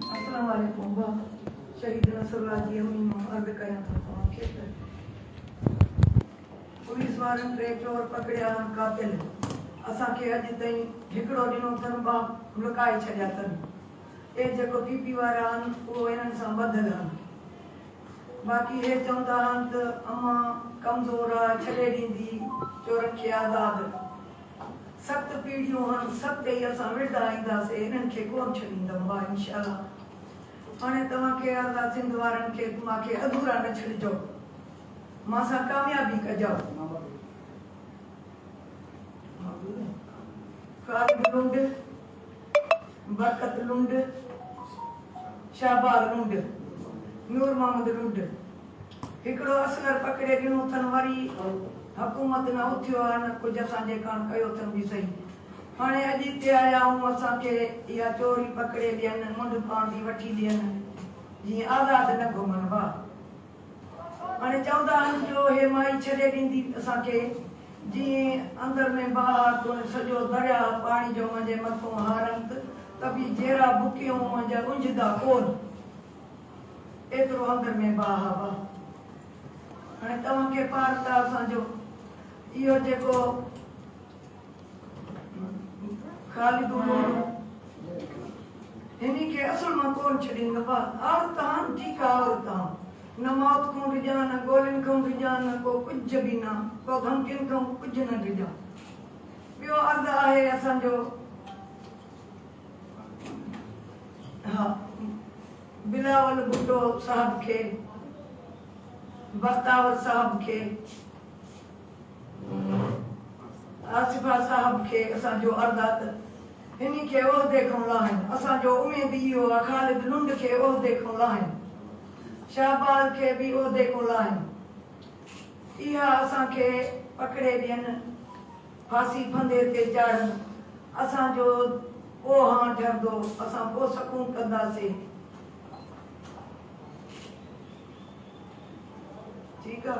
अस्सलाम वालेकुम बा शहीद नसरुल्लाह जी अमीन अर्द कया तव्हांखे त पुलिस वारनि टे चोर पकड़िया कातिल असांखे अॼु ताईं हिकिड़ो ॾिनो अथनि ॿ लुकाए छॾिया अथनि हे जेको पीपी वारा आहिनि उहो हिननि सां ॿधल आहिनि बाक़ी हे चवंदा आहिनि त अम्मा कमज़ोर आहे छॾे ॾींदी चोरनि खे आज़ादु 7 पीढ़ियूं आहिनि 7 ई असां विढ़ंदा ईंदासीं हिननि खे कोन छॾींदमि मां इंशाअल्लाह हाणे तव्हांखे आज़ा सिंध वारनि खे मूंखे अधूरा न छॾिजो मां सां कामयाबी कजो ख़ालिद लुंड बरकत लुंड शाहबाज लुंड नूर मोहम्मद लुंड हिकिड़ो असगर पकड़े ॾिनो अथनि वरी हुकूमत न उथियो आहे न कुझु असांजे कान कयो अथनि बि सही हाणे अॼु हिते आया ऐं असांखे इहा चोरी पकड़े ॾियनि मुंड पाणी वठी ॾियनि जीअं आज़ादु न घुमनि भाउ हाणे चवंदा आहिनि जो हे माई छॾे ॾींदी असांखे जीअं अंदरि में बाहि सॼो दरिया पाणी जो मुंहिंजे मथां हारनि त बि जहिड़ा बुकियूं मुंहिंजा उंझंदा कोन एतिरो अंदरि में बाहि आहे हाणे तव्हांखे पार त असांजो इहो जेको ख़ालिद हिन खे असुल मां कोन छॾींदो औरत आहिनि ठीकु आहे औरत न मौत खां डिॼा न गोलियुनि खां डिॼा न को कुझु बि न को धमकियुनि खां कुझु न डिॼा ॿियो अर्ज़ु आहे असांजो हा बिलावल भुट्टो साहब खे बख्तावर साहब खे आसिफा साहब खे असांजो अर्दात हिन खे उहिदे खां लाहिनि असांजो उमेद इहो आहे ख़ालिद लुंड खे उहिदे खां लाहिनि शाहबाज खे बि उहिदे खां लाहिनि इहा असांखे पकड़े ॾियनि फांसी फंदे ते चाढ़नि असांजो पोइ हां ठहंदो असां पोइ सकून कंदासीं ठीक है।